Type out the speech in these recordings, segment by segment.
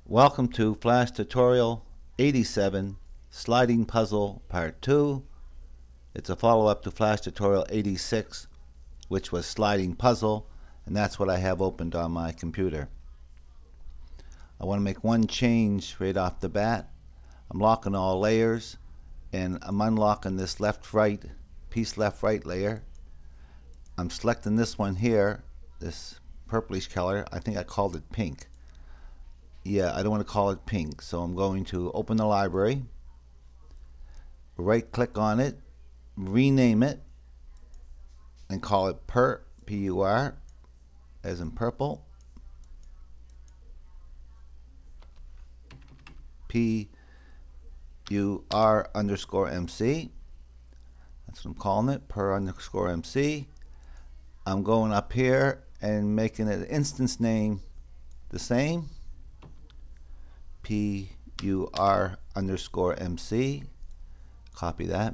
Welcome to Flash Tutorial 87, Sliding Puzzle Part 2. It's a follow-up to Flash Tutorial 86, which was Sliding Puzzle, and that's what I have opened on my computer. I want to make one change right off the bat. I'm locking all layers, and I'm unlocking this left-right, piece left-right layer. I'm selecting this one here, this purplish color. I think I called it pink. Yeah, I don't want to call it pink, so I'm going to open the library, right click on it, rename it, and call it P-U-R, as in purple, P-U-R underscore MC. That's what I'm calling it, per underscore MC. I'm going up here and making an instance name the same, P-U-R underscore MC. Copy that.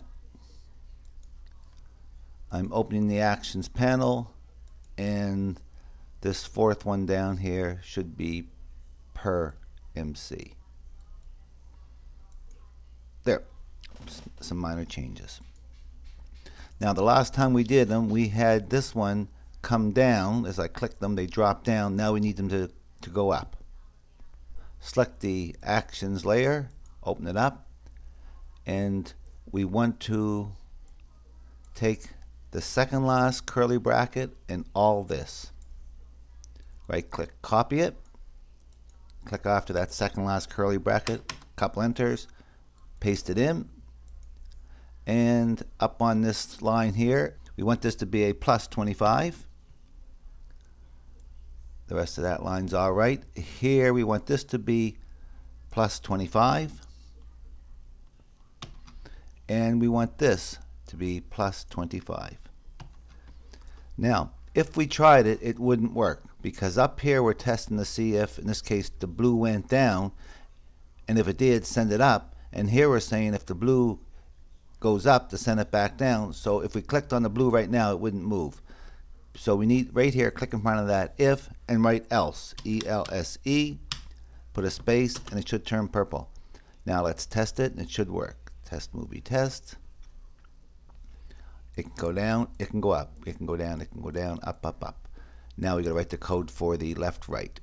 I'm opening the actions panel, and this fourth one down here should be per MC. There, some minor changes. Now the last time we did them, we had this one come down. As I clicked them, they dropped down. Now we need them to go up. Select the actions layer, open it up, and we want to take the second last curly bracket and all this. Right click, copy it, click after that second last curly bracket, couple enters, paste it in, and up on this line here, we want this to be a plus 25. The rest of that line's all right. Here we want this to be plus 25. And we want this to be plus 25. Now, if we tried it, it wouldn't work, because up here we're testing to see if, in this case, the blue went down, and if it did, send it up. And here we're saying if the blue goes up, to send it back down. So if we clicked on the blue right now, it wouldn't move. So we need right here, click in front of that if, and write else, E-L-S-E, put a space, and it should turn purple. Now let's test it, and it should work. Test movie test. It can go down, it can go up, it can go down, it can go down, up, up, up. Now we got to write the code for the left, right.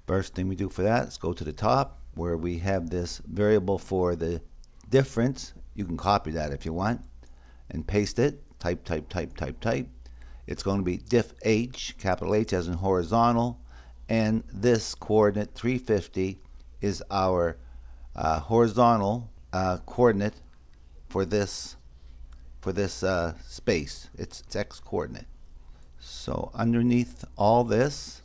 First thing we do for that is go to the top where we have this variable for the difference. You can copy that if you want and paste it. Type, type, type, type, type. It's going to be diff H, capital H as in horizontal, and this coordinate 350 is our horizontal coordinate for this space. It's X coordinate. So underneath all this,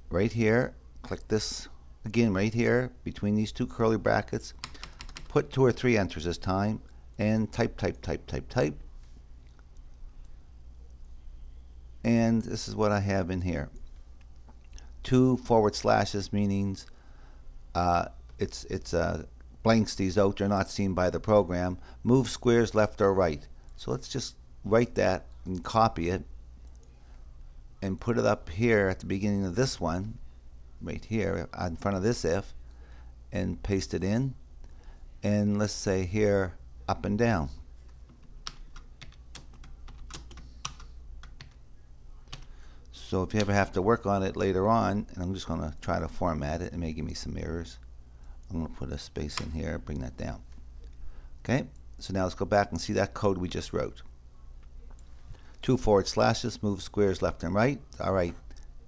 right here, click this again right here between these two curly brackets. Put 2 or 3 enters this time, and type, type, type, type, type. And this is what I have in here. 2 forward slashes means it's blanks these out. They're not seen by the program. Move squares left or right. So let's just write that and copy it and put it up here at the beginning of this one, right here in front of this if, and paste it in. And let's say here up and down. So if you ever have to work on it later on, and I'm just going to try to format it, it may give me some errors. I'm going to put a space in here, bring that down. Okay, so now let's go back and see that code we just wrote. 2 forward slashes, move squares left and right. All right,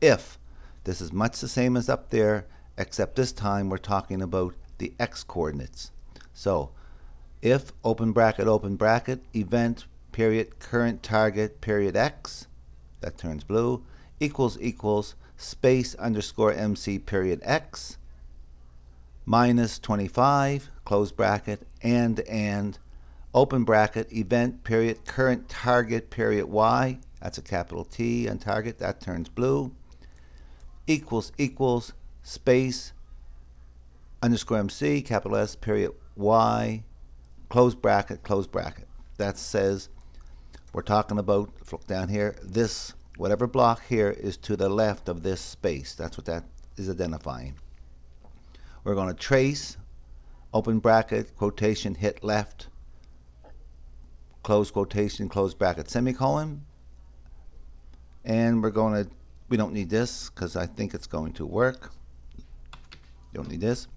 if this is much the same as up there, except this time we're talking about the X coordinates. So if open bracket, event period current target period X, that turns blue, equals equals space underscore MC period X minus 25 close bracket and open bracket event period current target period Y, that's a capital T on target, that turns blue, equals equals space underscore MC capital S period Y close bracket. That says we're talking about, if you look down here, this whatever block here is to the left of this space. That's what that is identifying. We're going to trace, open bracket, quotation, hit left, close quotation, close bracket, semicolon. And we don't need this because I think it's going to work. Don't need this.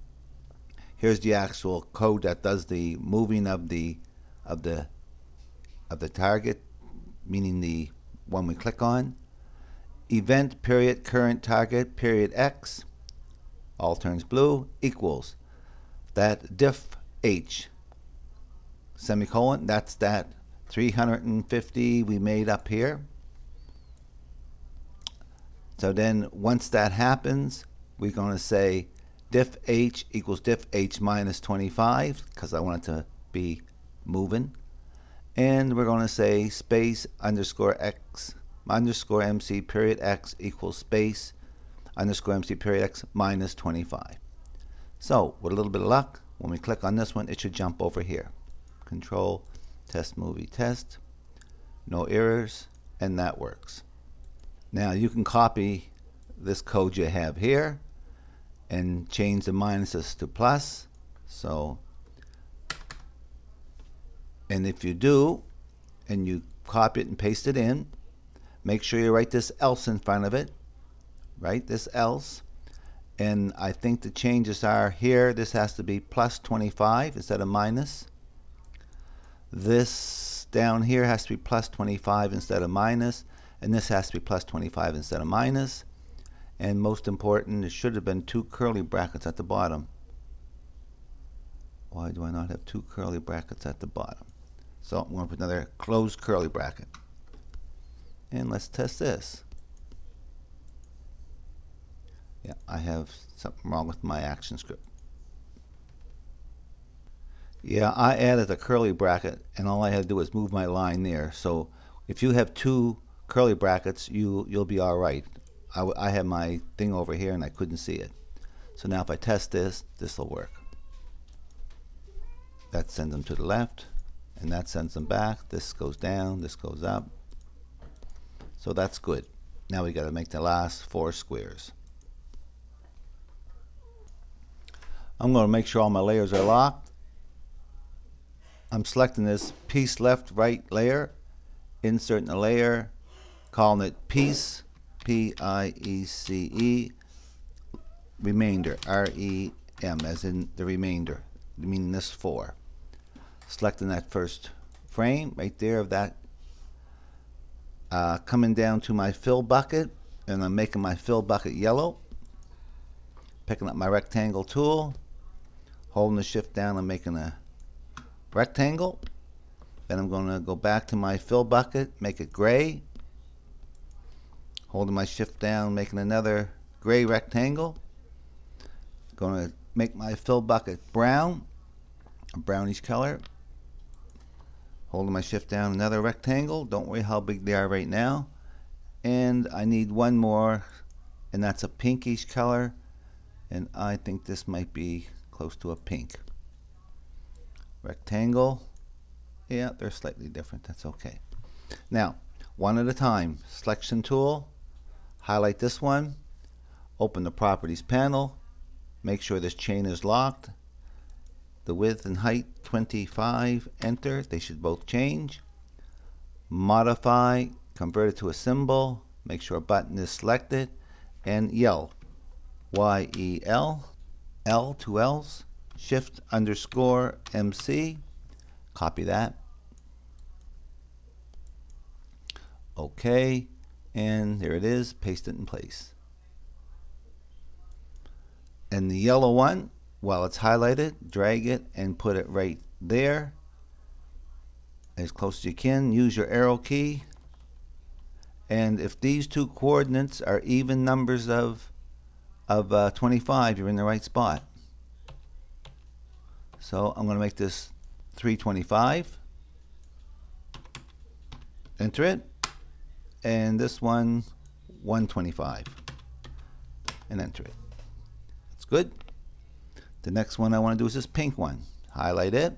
Here's the actual code that does the moving of the target, meaning the one we click on. Event period current target period X, all turns blue, equals that diff H, semicolon. That's that 350 we made up here. So then once that happens, we're going to say diff H equals diff H minus 25, because I want it to be moving. And we're going to say space underscore X underscore MC period X equals space underscore MC period X minus 25. So with a little bit of luck, when we click on this one, it should jump over here. Control, test movie, test. No errors, and that works. Now you can copy this code you have here and change the minuses to plus. So, and if you do, and you copy it and paste it in, make sure you write this else in front of it. Write this else. And I think the changes are here, this has to be plus 25 instead of minus. This down here has to be plus 25 instead of minus. And this has to be plus 25 instead of minus. And most important, there should have been 2 curly brackets at the bottom. Why do I not have 2 curly brackets at the bottom? So I'm going to put another closed curly bracket. And let's test this. Yeah, I have something wrong with my action script. Yeah, I added a curly bracket, and all I had to do was move my line there. So if you have 2 curly brackets, you'll be all right. I had my thing over here and I couldn't see it. So now if I test this, this will work. That sends them to the left, and that sends them back. This goes down, this goes up. So that's good. Now we got to make the last 4 squares. I'm going to make sure all my layers are locked. I'm selecting this piece left right layer, inserting a layer, calling it piece, P-I-E-C-E, remainder, R-E-M, as in the remainder, meaning this 4. Selecting that first frame right there of that, coming down to my fill bucket, and I'm making my fill bucket yellow. Picking up my rectangle tool, holding the shift down and making a rectangle. Then I'm going to go back to my fill bucket, make it gray. Holding my shift down, making another gray rectangle. Going to make my fill bucket brown, a brownish color. Holding my shift down, another rectangle. Don't worry how big they are right now. And I need one more, and that's a pinkish color. And I think this might be close to a pink. Rectangle. Yeah, they're slightly different. That's okay. Now, one at a time. Selection tool. Highlight this one. Open the properties panel. Make sure this chain is locked. The width and height 25. Enter. They should both change. Modify. Convert it to a symbol. Make sure a button is selected. And yell. Y-E-L. L, 2 L's. Shift underscore MC. Copy that. OK. And there it is. Paste it in place. And the yellow one, while it's highlighted, drag it and put it right there. As close as you can. Use your arrow key. And if these 2 coordinates are even numbers of 25, you're in the right spot. So I'm going to make this 325. Enter it. And this one 125. And enter it. That's good. The next one I want to do is this pink one. Highlight it.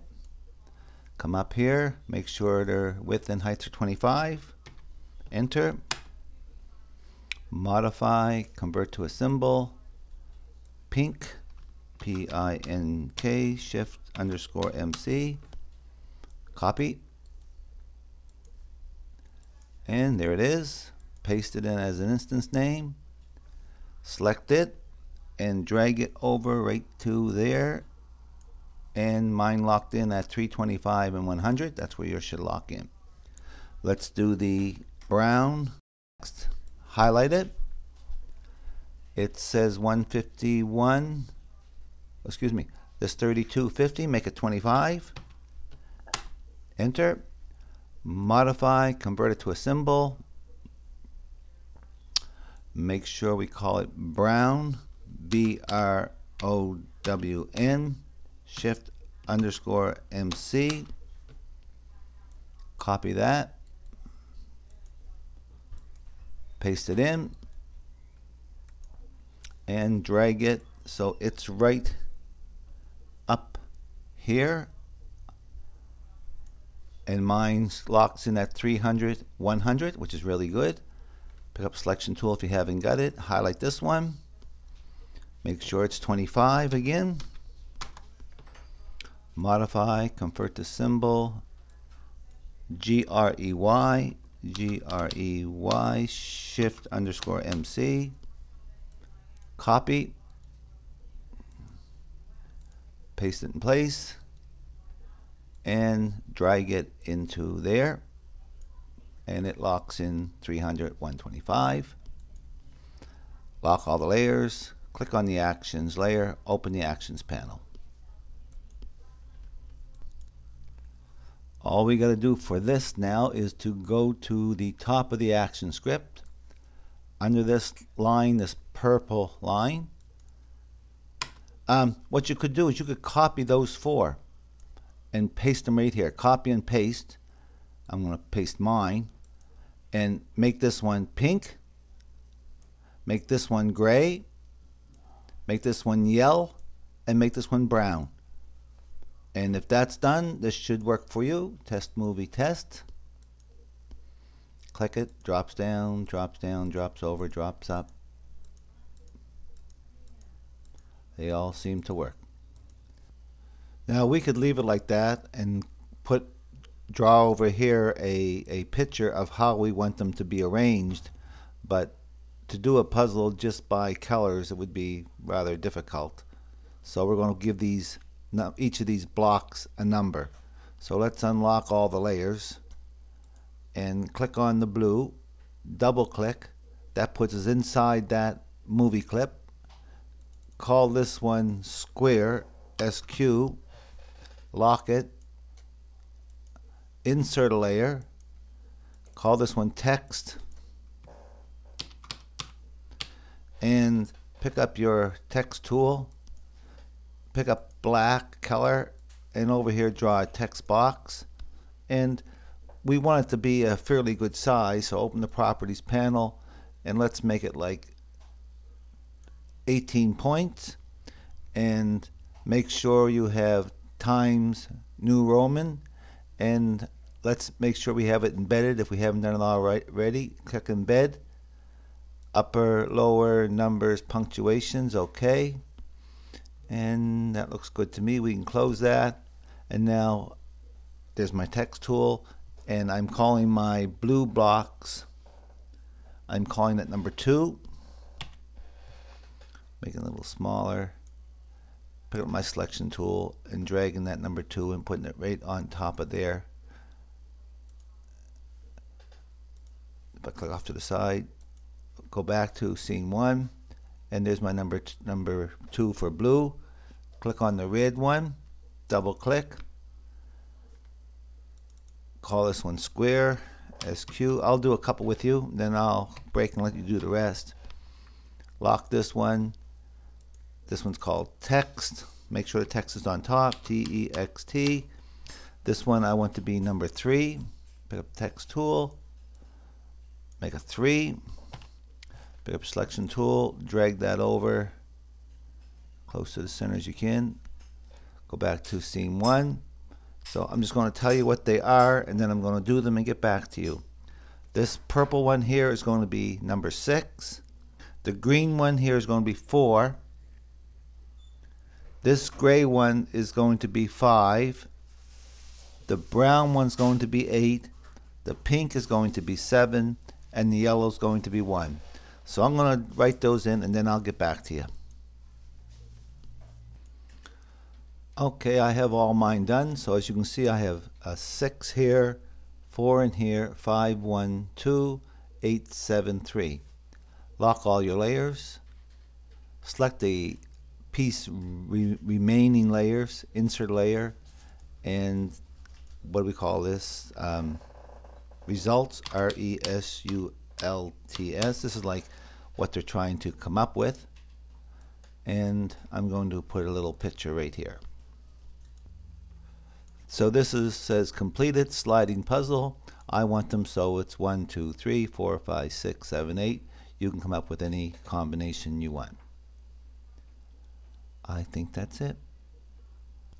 Come up here. Make sure their width and height are 25. Enter. modify, convert to a symbol, pink, P-I-N-K, shift underscore MC, copy, and there it is. Paste it in as an instance name, select it, and drag it over right to there, and mine locked in at 325 and 100. That's where yours should lock in. Let's do the brown. Next, highlight it. It says 151, excuse me, this 3250, make it 25. Enter. Modify, convert it to a symbol. Make sure we call it brown, B-R-O-W-N, shift underscore MC. Copy that. Paste it in. And drag it so it's right up here. And mine locks in at 300, 100, which is really good. Pick up selection tool if you haven't got it. Highlight this one. Make sure it's 25 again. Modify, convert to symbol, G-R-E-Y, G-R-E-Y, shift underscore MC. Copy. Paste it in place. And drag it into there. And it locks in 300, 125. Lock all the layers. Click on the actions layer. Open the actions panel. All we got to do for this now is to go to the top of the action script. Under this line, this purple line, what you could do is you could copy those four and paste them right here. Copy and paste. I'm going to paste mine and make this one pink, make this one gray, make this one yellow, and make this one brown. And if that's done, this should work for you. Test movie test. Click it, drops down, drops over, drops up. They all seem to work. Now we could leave it like that and draw over here a picture of how we want them to be arranged, but to do a puzzle just by colors, it would be rather difficult. So we're going to give each of these blocks a number. So let's unlock all the layers and click on the blue, double click. That puts us inside that movie clip. Call this one square, SQ, lock it, insert a layer, call this one text, and pick up your text tool, pick up black color, and over here draw a text box. And we want it to be a fairly good size, so open the properties panel and let's make it like 18 points, and make sure you have Times New Roman, and let's make sure we have it embedded if we haven't done it already. Click embed, upper, lower, numbers, punctuations, okay, and that looks good to me. We can close that, and now there's my text tool, and I'm calling my blue blocks, I'm calling it number 2. Make it a little smaller. Pick up my selection tool and dragging that number 2 and putting it right on top of there. If I click off to the side, go back to scene 1, and there's my number 2 for blue. Click on the red one, double click, call this one square, SQ. I'll do a couple with you, then I'll break and let you do the rest. Lock this one. This one's called text. Make sure the text is on top, T-E-X-T. This one I want to be number 3. Pick up the text tool, make a 3. Pick up selection tool, drag that over close to the center as you can. Go back to scene 1. So I'm just going to tell you what they are, and then I'm going to do them and get back to you. This purple one here is going to be number 6. The green one here is going to be 4. This gray one is going to be 5. The brown one's going to be 8. The pink is going to be 7. And the yellow is going to be 1. So I'm going to write those in and then I'll get back to you. Okay, I have all mine done. So as you can see, I have a 6 here, 4 in here, 5, 1, 2, 8, 7, 3. Lock all your layers. Select the piece remaining layers, insert layer, and what do we call this? Results, R-E-S-U-L-T-S. This is like what they're trying to come up with. And I'm going to put a little picture right here. So this says completed sliding puzzle. I want them so it's 1, 2, 3, 4, 5, 6, 7, 8. You can come up with any combination you want. I think that's it.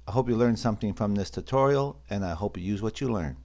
I hope you learned something from this tutorial, and I hope you use what you learn.